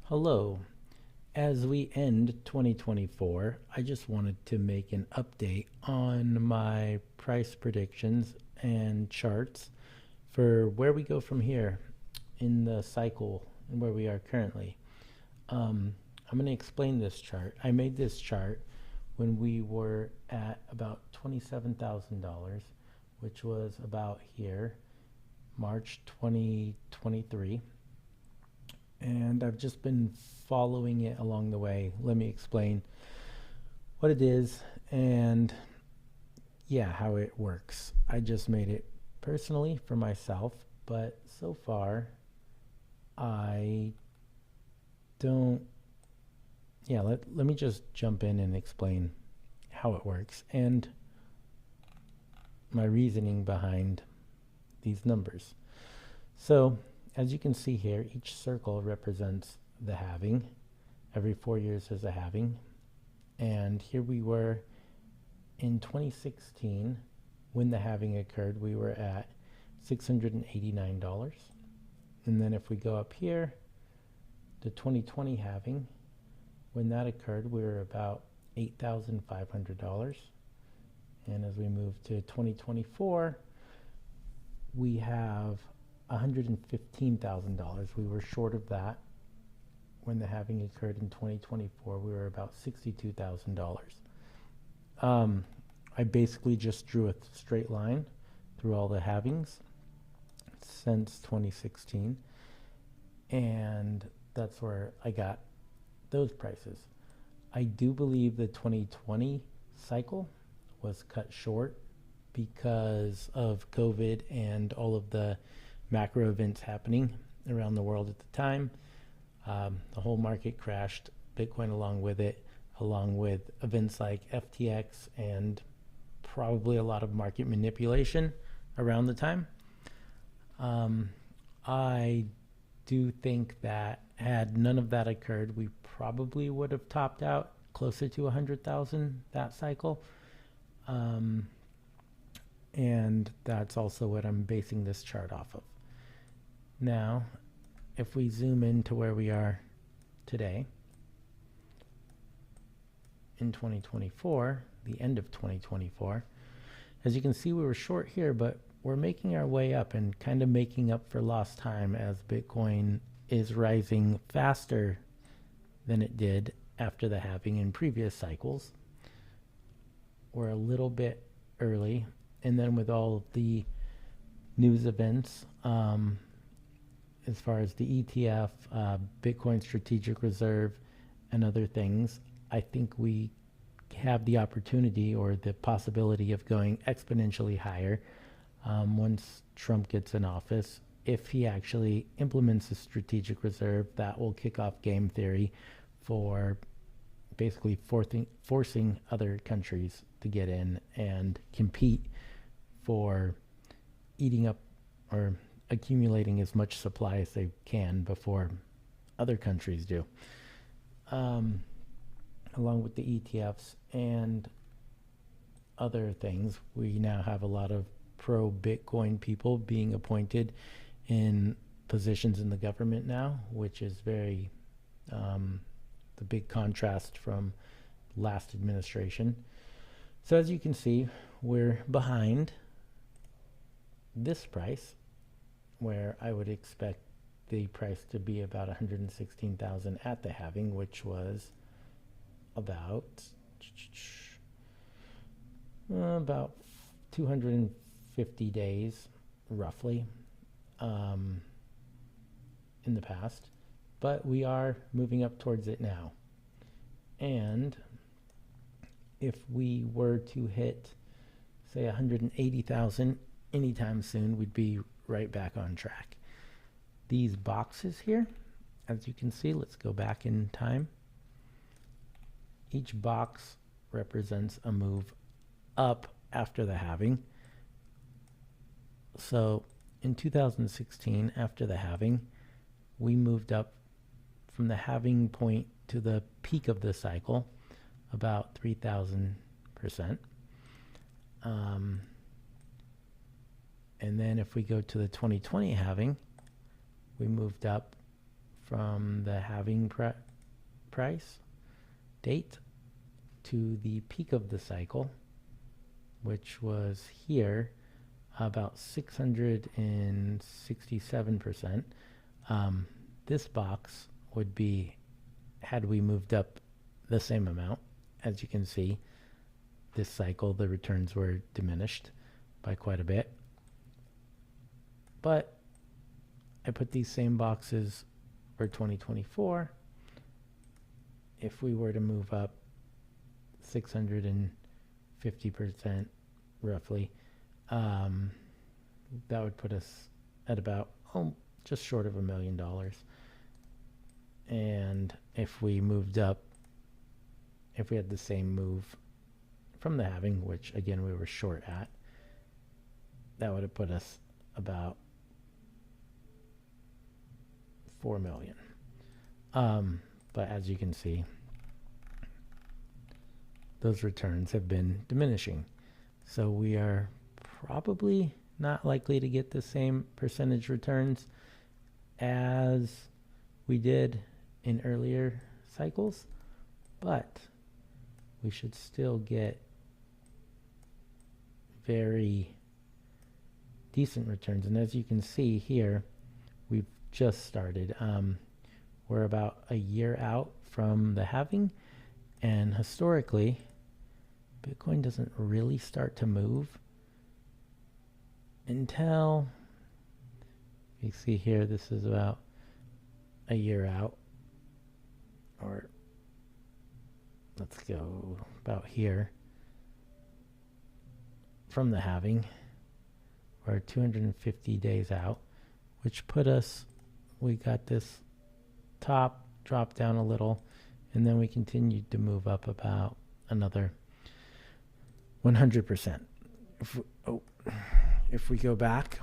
Hello. As we end 2024, I just wanted to make an update on my price predictions and charts for where we go from here in the cycle and where we are currently. I'm going to explain this chart. I made this chart when we were at about $27,000, which was about here, March 2023. And I've just been following it along the way. Let me explain what it is and how it works. I just made it personally for myself, but so far I don't let me just jump in and explain how it works and my reasoning behind these numbers. So as you can see here, each circle represents the halving. Every 4 years is a halving. And here we were in 2016, when the halving occurred, we were at $689. And then if we go up here, the 2020 halving, when that occurred, we were about $8,500. And as we move to 2024, we have $115,000. We were short of that. When the halving occurred in 2024, we were about $62,000. I basically just drew a straight line through all the halvings since 2016, and that's where I got those prices. I do believe the 2020 cycle was cut short because of COVID and all of the macro events happening around the world at the time. The whole market crashed, Bitcoin along with it, along with events like FTX and probably a lot of market manipulation around the time. I do think that had none of that occurred, we probably would have topped out closer to 100,000 that cycle. And that's also what I'm basing this chart off of. Now, if we zoom into where we are today, in 2024, the end of 2024, as you can see, we were short here, but we're making our way up and kind of making up for lost time as Bitcoin is rising faster than it did after the halving in previous cycles. We're a little bit early, and then with all of the news events, as far as the ETF, Bitcoin Strategic Reserve, and other things, I think we have the opportunity or the possibility of going exponentially higher once Trump gets in office. If he actually implements a strategic reserve, that will kick off game theory for basically forcing other countries to get in and compete for eating up or accumulating as much supply as they can before other countries do. Along with the ETFs and other things, we now have a lot of pro-Bitcoin people being appointed in positions in the government now, which is very the big contrast from last administration. So as you can see, we're behind this price, where I would expect the price to be about 116,000 at the halving, which was about 250 days roughly in the past, but we are moving up towards it now. And if we were to hit, say, 180,000 anytime soon, we'd be right back on track. These boxes here, as you can see, let's go back in time. Each box represents a move up after the halving. So in 2016, after the halving, we moved up from the halving point to the peak of the cycle about 3,000%. And then if we go to the 2020 halving, we moved up from the halving price date to the peak of the cycle, which was here, about 667%. This box would be had we moved up the same amount. As you can see, this cycle, the returns were diminished by quite a bit. But I put these same boxes for 2024. If we were to move up 650% roughly, that would put us at about just short of $1 million. And if we moved up, if we had the same move from the halving, which again we were short at, that would have put us about 4 million. But as you can see, those returns have been diminishing. So we are probably not likely to get the same percentage returns as we did in earlier cycles, but we should still get very decent returns. And as you can see here, we've just started. We're about a year out from the halving, and historically, Bitcoin doesn't really start to move until, you see here, this is about a year out, or let's go about here from the halving. We're 250 days out, which put us, we got this top drop down a little, and then we continued to move up about another 100%. If we go back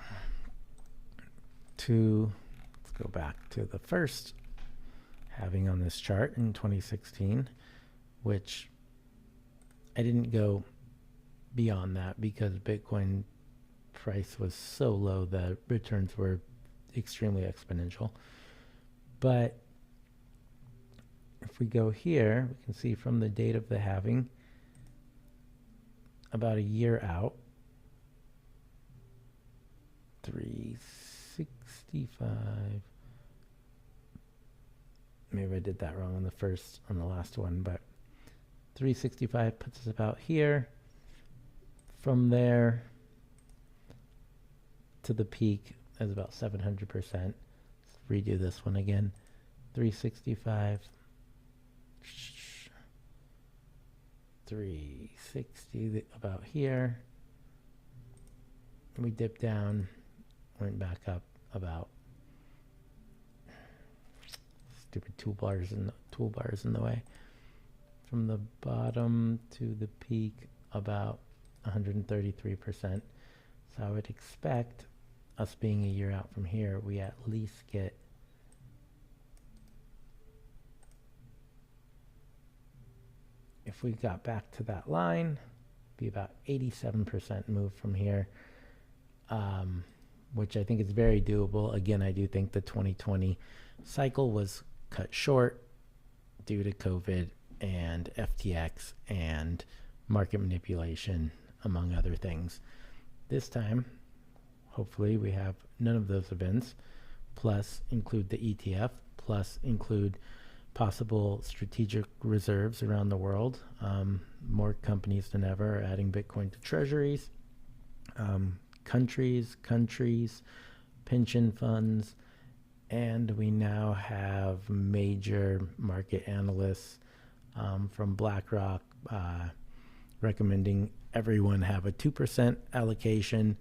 to, let's go back to the first halving on this chart in 2016, which I didn't go beyond that because Bitcoin price was so low that returns were extremely exponential. But if we go here, we can see from the date of the halving, about a year out, 365. Maybe I did that wrong on the last one, but 365 puts us about here. From there to the peak is about 700%. Let's redo this one again. 365, 360, about here. We dipped down, went back up about, stupid toolbars in the way. From the bottom to the peak, about 133%. So I would expect, us being a year out from here, we at least get if we got back to that line, be about 87% move from here, which I think is very doable. Again, I do think the 2020 cycle was cut short due to COVID and FTX and market manipulation, among other things. This time, hopefully we have none of those events, plus include the ETF, plus include possible strategic reserves around the world. More companies than ever are adding Bitcoin to treasuries. Countries, pension funds, and we now have major market analysts from BlackRock recommending everyone have a 2% allocation,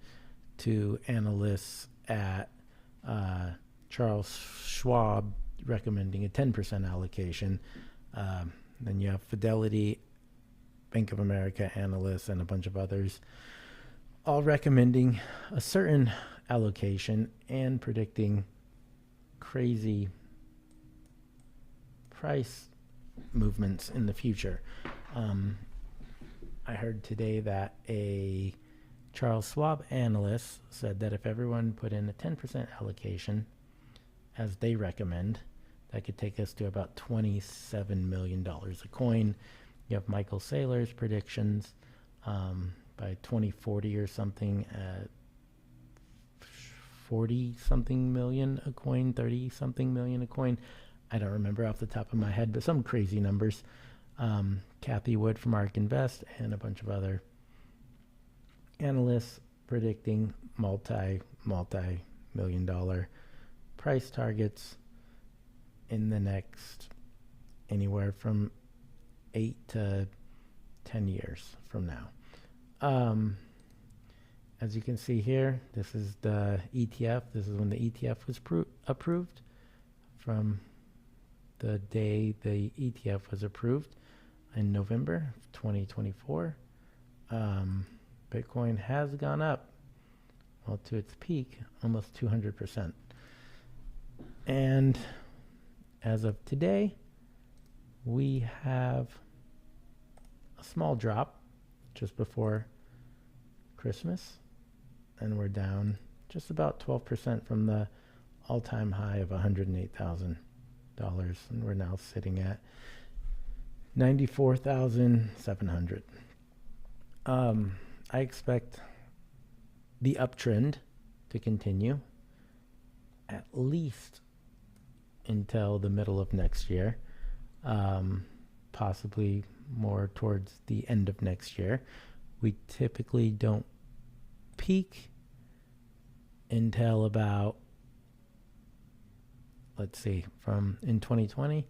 to analysts at Charles Schwab recommending a 10% allocation. Then you have Fidelity, Bank of America analysts, and a bunch of others all recommending a certain allocation and predicting crazy price movements in the future. I heard today that a Charles Schwab analyst said that if everyone put in a 10% allocation, as they recommend, That could take us to about $27 million a coin. You have Michael Saylor's predictions by 2040 or something at 40 something million a coin, 30 something million a coin. I don't remember off the top of my head, but some crazy numbers. Kathy Wood from ARK Invest and a bunch of other analysts predicting multi-million dollar price targets in the next anywhere from 8 to 10 years from now. As you can see here, this is the ETF. This is when the ETF was approved. From the day the ETF was approved in November 2024. Bitcoin has gone up, well, to its peak, almost 200%. And as of today, we have a small drop just before Christmas, and we're down just about 12% from the all-time high of $108,000, and we're now sitting at 94,700. I expect the uptrend to continue at least until the middle of next year, possibly more towards the end of next year. We typically don't peak until about, let's see, from in 2020,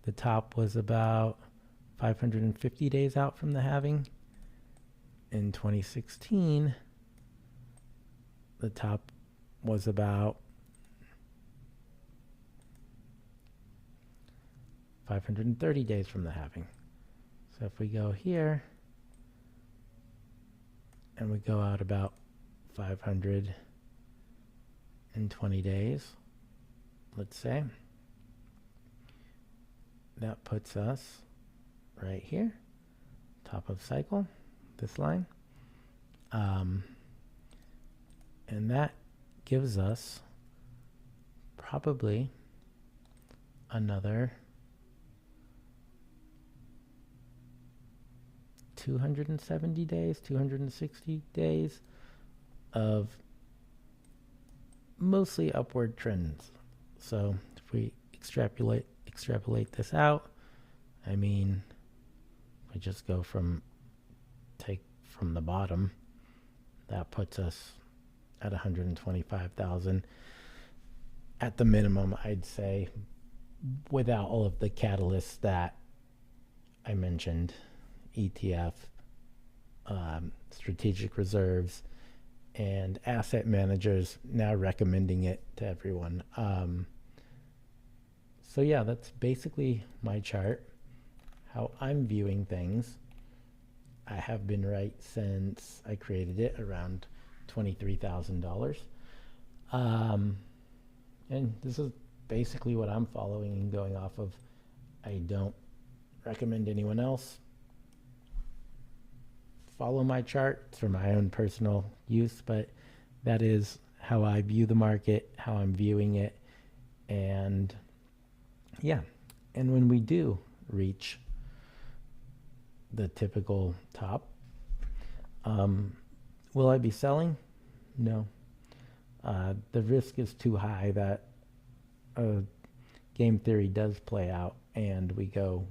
the top was about 550 days out from the halving. In 2016, the top was about 530 days from the halving. So if we go here and we go out about 520 days, let's say, that puts us right here, top of cycle, this line. And that gives us probably another 270 days, 260 days of mostly upward trends. So if we extrapolate this out, I mean, we just go take from the bottom, that puts us at 125,000 at the minimum, I'd say, without all of the catalysts that I mentioned, ETF, strategic reserves, and asset managers now recommending it to everyone. So yeah, that's basically my chart, how I'm viewing things. I have been right since I created it around $23,000. And this is basically what I'm following and going off of. I don't recommend anyone else follow my chart for my own personal use, but that is how I view the market, how I'm viewing it. And yeah, and when we do reach the typical top, will I be selling? No. The risk is too high that game theory does play out and we go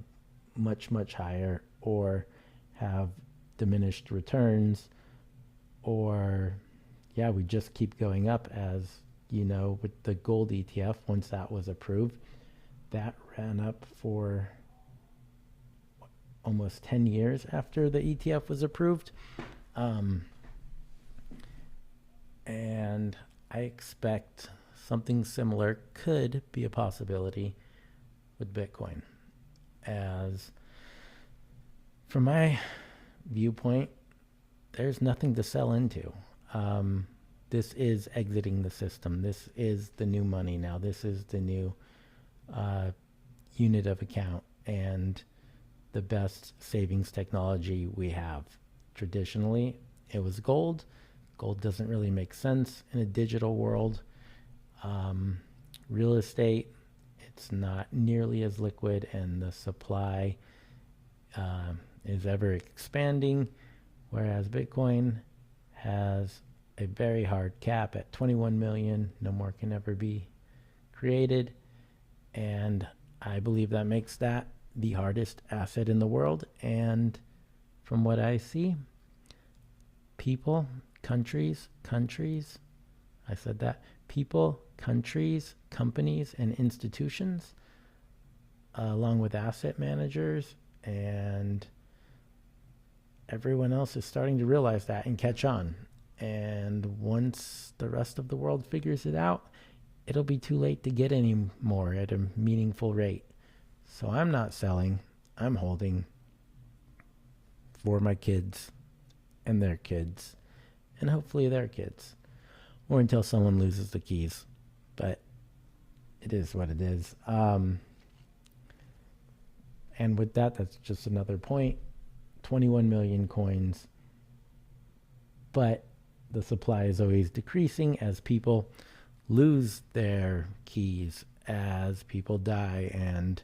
much, much higher, or have diminished returns, or yeah, we just keep going up. As you know, with the gold ETF, once that was approved, that ran up for almost 10 years after the ETF was approved. And I expect something similar could be a possibility with Bitcoin. As from my viewpoint, there's nothing to sell into. This is exiting the system. This is the new money now. This is the new unit of account and the best savings technology we have. Traditionally, it was gold. Gold doesn't really make sense in a digital world. Real estate, it's not nearly as liquid, and the supply is ever expanding, whereas Bitcoin has a very hard cap at 21 million. No more can ever be created, and I believe that makes that the hardest asset in the world. And from what I see, people, countries, I said that, people, countries, companies, and institutions, along with asset managers and everyone else, is starting to realize that and catch on. And once the rest of the world figures it out, it'll be too late to get any more at a meaningful rate. So I'm not selling, I'm holding for my kids and their kids, and hopefully their kids, or until someone loses the keys. But it is what it is. And with that, that's just another point. 21 million coins, but the supply is always decreasing as people lose their keys, as people die and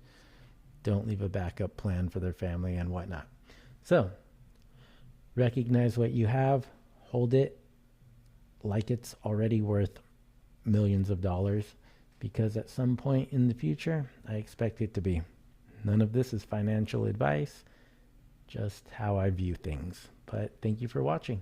don't leave a backup plan for their family and whatnot. So recognize what you have, hold it like it's already worth millions of dollars, because at some point in the future, I expect it to be. None of this is financial advice, just how I view things. But thank you for watching.